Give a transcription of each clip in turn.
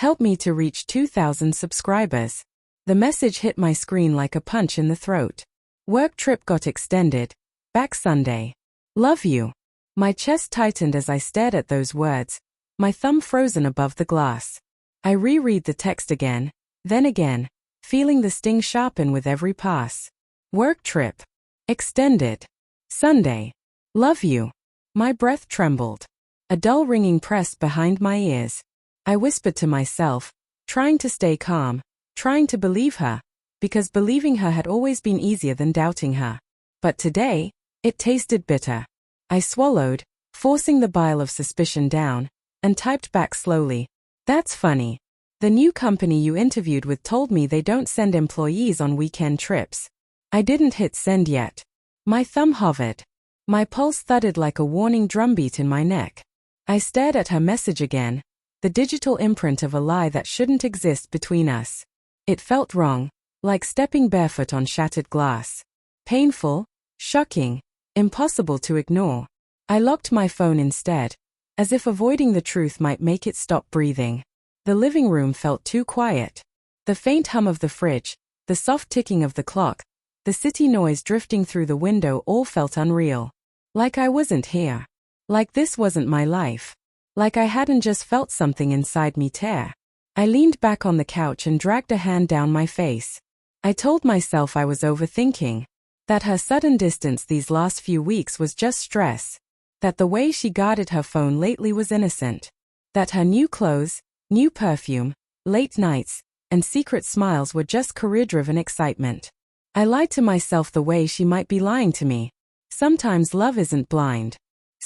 Help me to reach 2,000 subscribers. The message hit my screen like a punch in the throat. Work trip got extended. Back Sunday. Love you. My chest tightened as I stared at those words, my thumb frozen above the glass. I reread the text again, then again, feeling the sting sharpen with every pass. Work trip. Extended. Sunday. Love you. My breath trembled. A dull ringing pressed behind my ears. I whispered to myself, trying to stay calm, trying to believe her, because believing her had always been easier than doubting her. But today, it tasted bitter. I swallowed, forcing the bile of suspicion down, and typed back slowly. That's funny. The new company you interviewed with told me they don't send employees on weekend trips. I didn't hit send yet. My thumb hovered. My pulse thudded like a warning drumbeat in my neck. I stared at her message again, the digital imprint of a lie that shouldn't exist between us. It felt wrong, like stepping barefoot on shattered glass. Painful, shocking, impossible to ignore. I locked my phone instead, as if avoiding the truth might make it stop breathing. The living room felt too quiet. The faint hum of the fridge, the soft ticking of the clock, the city noise drifting through the window all felt unreal. Like I wasn't here. Like this wasn't my life. Like I hadn't just felt something inside me tear. I leaned back on the couch and dragged a hand down my face. I told myself I was overthinking. That her sudden distance these last few weeks was just stress. That the way she guarded her phone lately was innocent. That her new clothes, new perfume, late nights, and secret smiles were just career-driven excitement. I lied to myself the way she might be lying to me. Sometimes love isn't blind.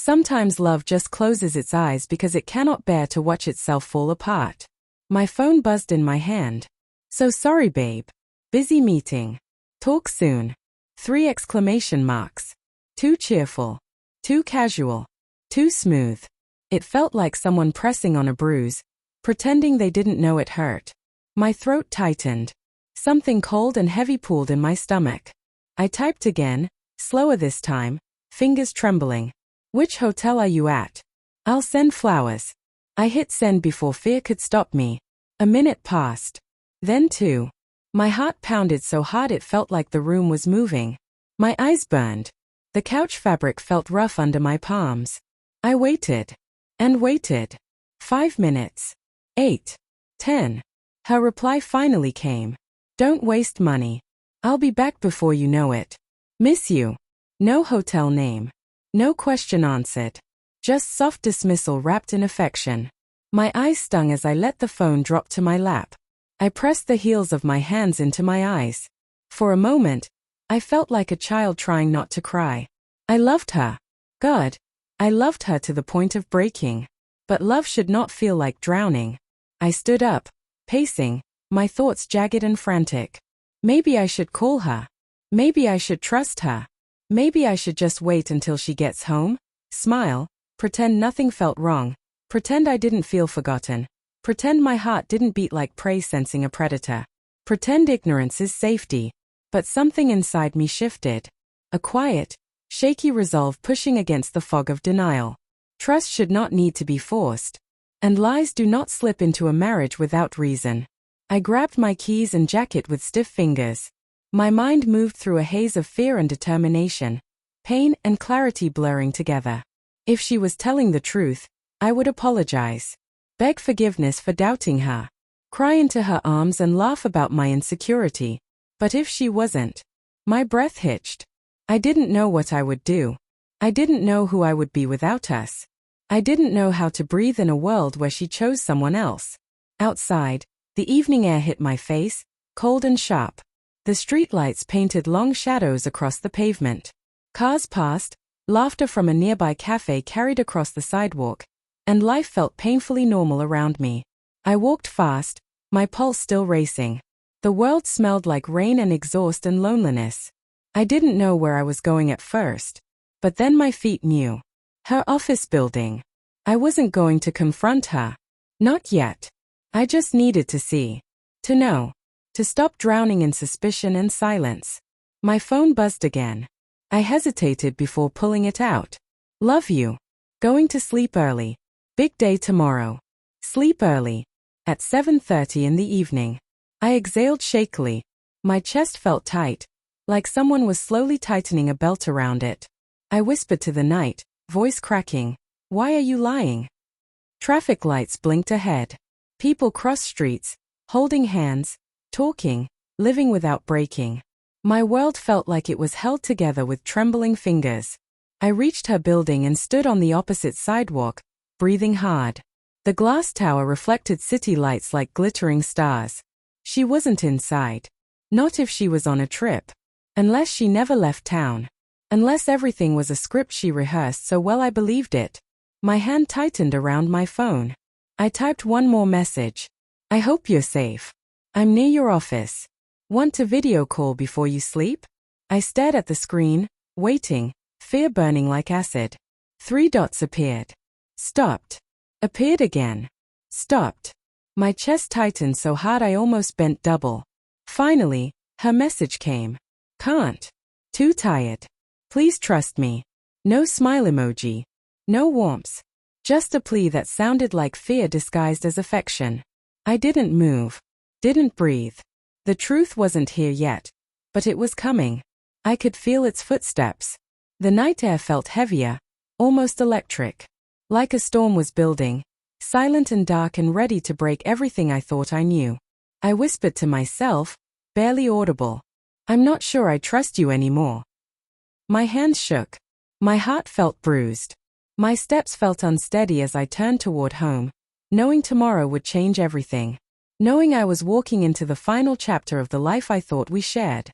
Sometimes love just closes its eyes because it cannot bear to watch itself fall apart. My phone buzzed in my hand. So sorry, babe. Busy meeting. Talk soon. 3 exclamation marks. Too cheerful. Too casual. Too smooth. It felt like someone pressing on a bruise, pretending they didn't know it hurt. My throat tightened. Something cold and heavy pooled in my stomach. I typed again, slower this time, fingers trembling. Which hotel are you at? I'll send flowers. I hit send before fear could stop me. A minute passed. Then 2. My heart pounded so hard it felt like the room was moving. My eyes burned. The couch fabric felt rough under my palms. I waited. And waited. 5 minutes. 8. 10. Her reply finally came. Don't waste money. I'll be back before you know it. Miss you. No hotel name. No question answered. Just soft dismissal wrapped in affection. My eyes stung as I let the phone drop to my lap. I pressed the heels of my hands into my eyes. For a moment, I felt like a child trying not to cry. I loved her. God, I loved her to the point of breaking. But love should not feel like drowning. I stood up, pacing, my thoughts jagged and frantic. Maybe I should call her. Maybe I should trust her. Maybe I should just wait until she gets home, smile, pretend nothing felt wrong, pretend I didn't feel forgotten, pretend my heart didn't beat like prey sensing a predator, pretend ignorance is safety. But something inside me shifted. A quiet, shaky resolve pushing against the fog of denial. Trust should not need to be forced. And lies do not slip into a marriage without reason. I grabbed my keys and jacket with stiff fingers. My mind moved through a haze of fear and determination, pain and clarity blurring together. If she was telling the truth, I would apologize. Beg forgiveness for doubting her. Cry into her arms and laugh about my insecurity. But if she wasn't, my breath hitched. I didn't know what I would do. I didn't know who I would be without us. I didn't know how to breathe in a world where she chose someone else. Outside, the evening air hit my face, cold and sharp. The streetlights painted long shadows across the pavement. Cars passed, laughter from a nearby cafe carried across the sidewalk, and life felt painfully normal around me. I walked fast, my pulse still racing. The world smelled like rain and exhaust and loneliness. I didn't know where I was going at first. But then my feet knew. Her office building. I wasn't going to confront her. Not yet. I just needed to see. To know. To stop drowning in suspicion and silence. My phone buzzed again. I hesitated before pulling it out. Love you. Going to sleep early. Big day tomorrow. Sleep early. At 7:30 in the evening. I exhaled shakily. My chest felt tight, like someone was slowly tightening a belt around it. I whispered to the night, voice cracking, "Why are you lying?" Traffic lights blinked ahead. People crossed streets, holding hands, talking, living without breaking. My world felt like it was held together with trembling fingers. I reached her building and stood on the opposite sidewalk, breathing hard. The glass tower reflected city lights like glittering stars. She wasn't inside. Not if she was on a trip. Unless she never left town. Unless everything was a script she rehearsed so well I believed it. My hand tightened around my phone. I typed one more message. "I hope you're safe. I'm near your office. Want to video call before you sleep?" I stared at the screen, waiting, fear burning like acid. 3 dots appeared. Stopped. Appeared again. Stopped. My chest tightened so hard I almost bent double. Finally, her message came. "Can't. Too tired. Please trust me." No smile emoji. No warmth. Just a plea that sounded like fear disguised as affection. I didn't move. Didn't breathe. The truth wasn't here yet. But it was coming. I could feel its footsteps. The night air felt heavier, almost electric. Like a storm was building, silent and dark and ready to break everything I thought I knew. I whispered to myself, barely audible, "I'm not sure I trust you anymore." My hands shook. My heart felt bruised. My steps felt unsteady as I turned toward home, knowing tomorrow would change everything. Knowing I was walking into the final chapter of the life I thought we shared.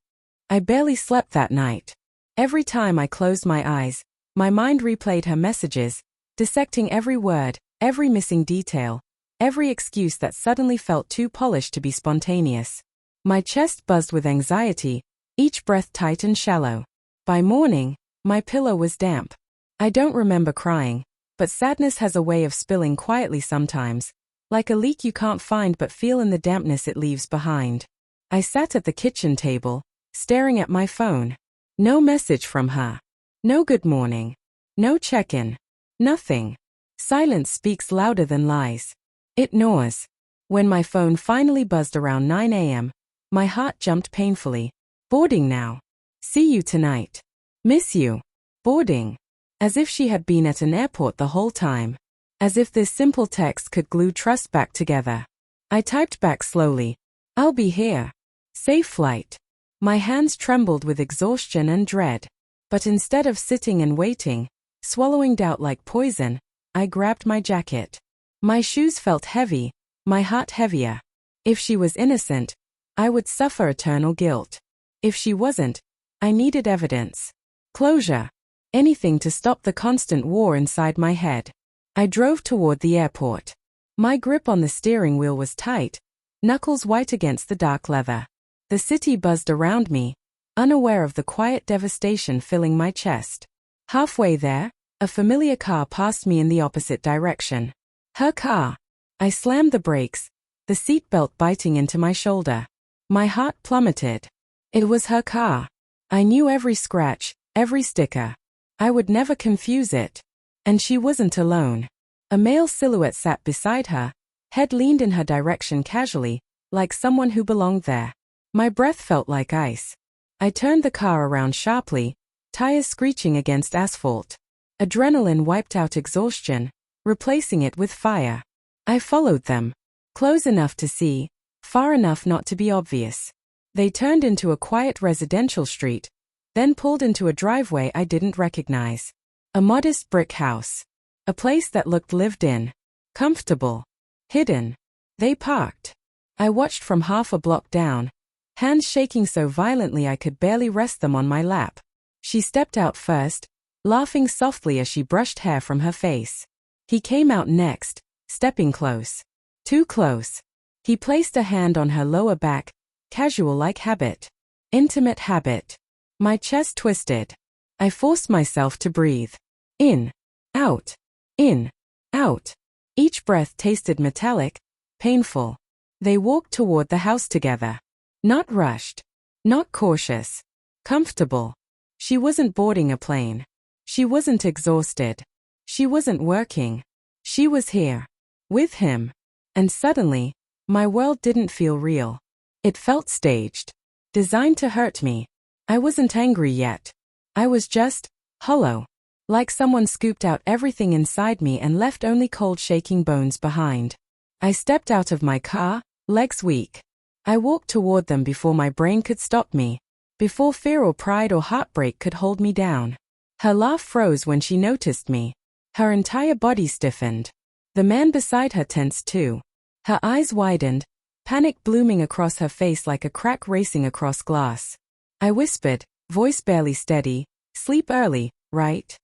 I barely slept that night. Every time I closed my eyes, my mind replayed her messages, dissecting every word, every missing detail, every excuse that suddenly felt too polished to be spontaneous. My chest buzzed with anxiety, each breath tight and shallow. By morning, my pillow was damp. I don't remember crying, but sadness has a way of spilling quietly sometimes, like a leak you can't find but feel in the dampness it leaves behind. I sat at the kitchen table, staring at my phone. No message from her. No good morning. No check-in. Nothing. Silence speaks louder than lies. It gnaws. When my phone finally buzzed around 9 a.m., my heart jumped painfully. Boarding now. See you tonight. Miss you. Boarding. As if she had been at an airport the whole time. As if this simple text could glue trust back together. I typed back slowly. "I'll be here. Safe flight." My hands trembled with exhaustion and dread. But instead of sitting and waiting, swallowing doubt like poison, I grabbed my jacket. My shoes felt heavy, my heart heavier. If she was innocent, I would suffer eternal guilt. If she wasn't, I needed evidence. Closure. Anything to stop the constant war inside my head. I drove toward the airport. My grip on the steering wheel was tight, knuckles white against the dark leather. The city buzzed around me, unaware of the quiet devastation filling my chest. Halfway there, a familiar car passed me in the opposite direction. Her car. I slammed the brakes, the seatbelt biting into my shoulder. My heart plummeted. It was her car. I knew every scratch, every sticker. I would never confuse it. And she wasn't alone. A male silhouette sat beside her, head leaned in her direction casually, like someone who belonged there. My breath felt like ice. I turned the car around sharply, tires screeching against asphalt. Adrenaline wiped out exhaustion, replacing it with fire. I followed them. Close enough to see, far enough not to be obvious. They turned into a quiet residential street, then pulled into a driveway I didn't recognize. A modest brick house. A place that looked lived in. Comfortable. Hidden. They parked. I watched from half a block down, hands shaking so violently I could barely rest them on my lap. She stepped out first, laughing softly as she brushed hair from her face. He came out next, stepping close. Too close. He placed a hand on her lower back, casual like habit. Intimate habit. My chest twisted. I forced myself to breathe. In. Out. In. Out. Each breath tasted metallic, painful. They walked toward the house together. Not rushed. Not cautious. Comfortable. She wasn't boarding a plane. She wasn't exhausted. She wasn't working. She was here. With him. And suddenly, My world didn't feel real. It felt staged. Designed to hurt me. I wasn't angry yet. I was just hollow. Like someone scooped out everything inside me and left only cold shaking bones behind. I stepped out of my car, legs weak. I walked toward them before my brain could stop me. Before fear or pride or heartbreak could hold me down. Her laugh froze when she noticed me. Her entire body stiffened. The man beside her tensed too. Her eyes widened, panic blooming across her face like a crack racing across glass. I whispered, voice barely steady, sleep early, right?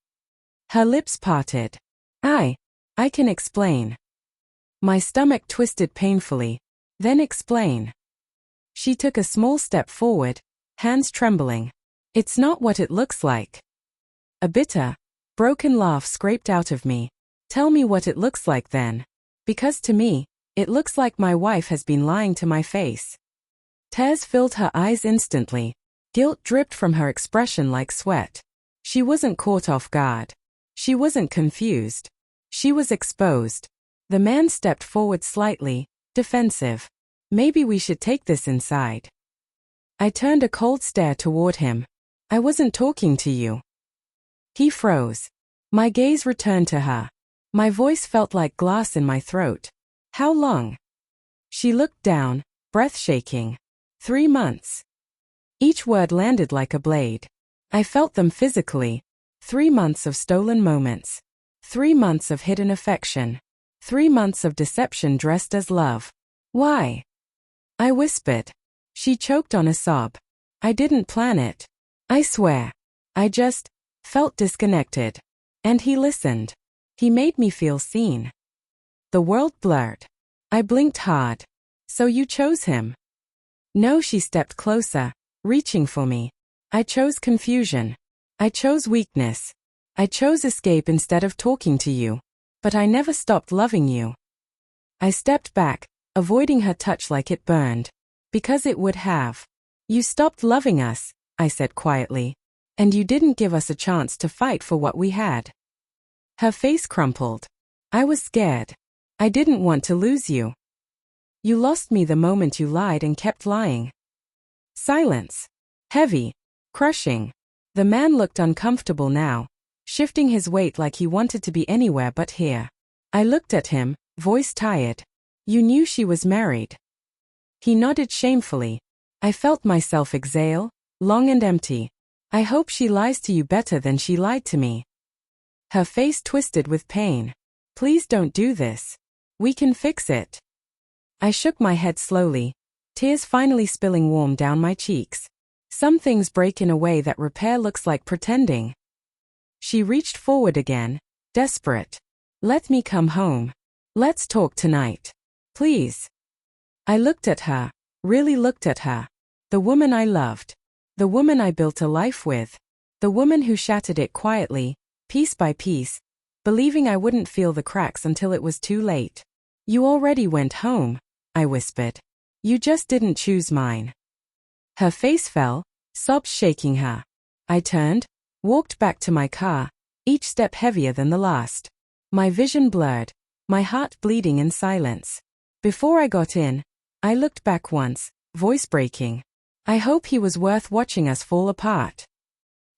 Her lips parted. I can explain. My stomach twisted painfully. Then explain. She took a small step forward, hands trembling. It's not what it looks like. A bitter, broken laugh scraped out of me. Tell me what it looks like then. Because to me, it looks like my wife has been lying to my face. Tears filled her eyes instantly. Guilt dripped from her expression like sweat. She wasn't caught off guard. She wasn't confused. She was exposed. The man stepped forward slightly, defensive. Maybe we should take this inside. I turned a cold stare toward him. I wasn't talking to you. He froze. My gaze returned to her. My voice felt like glass in my throat. How long? She looked down, breath shaking. 3 months. Each word landed like a blade. I felt them physically. 3 months of stolen moments. 3 months of hidden affection. 3 months of deception dressed as love. Why? I whispered. She choked on a sob. I didn't plan it. I swear. I just felt disconnected. And he listened. He made me feel seen. The world blurred. I blinked hard. So you chose him? No, she stepped closer, reaching for me. I chose confusion. I chose weakness. I chose escape instead of talking to you. But I never stopped loving you. I stepped back, avoiding her touch like it burned. Because it would have. You stopped loving us, I said quietly. And you didn't give us a chance to fight for what we had. Her face crumpled. I was scared. I didn't want to lose you. You lost me the moment you lied and kept lying. Silence. Heavy. Crushing. The man looked uncomfortable now, shifting his weight like he wanted to be anywhere but here. I looked at him, voice tired. You knew she was married. He nodded shamefully. I felt myself exhale, long and empty. I hope she lies to you better than she lied to me. Her face twisted with pain. Please don't do this. We can fix it. I shook my head slowly, tears finally spilling warm down my cheeks. Some things break in a way that repair looks like pretending. She reached forward again, desperate. Let me come home. Let's talk tonight. Please. I looked at her, really looked at her. The woman I loved. The woman I built a life with. The woman who shattered it quietly, piece by piece, believing I wouldn't feel the cracks until it was too late. You already went home, I whispered. You just didn't choose mine. Her face fell, sobs shaking her. I turned, walked back to my car, each step heavier than the last. My vision blurred, my heart bleeding in silence. Before I got in, I looked back once, voice breaking. I hope he was worth watching us fall apart.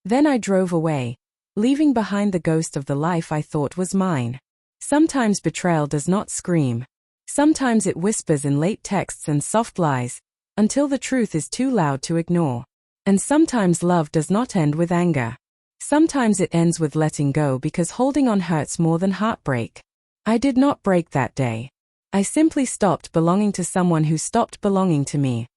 Then I drove away, leaving behind the ghost of the life I thought was mine. Sometimes betrayal does not scream. Sometimes it whispers in late texts and soft lies, until the truth is too loud to ignore. And sometimes love does not end with anger. Sometimes it ends with letting go because holding on hurts more than heartbreak. I did not break that day. I simply stopped belonging to someone who stopped belonging to me.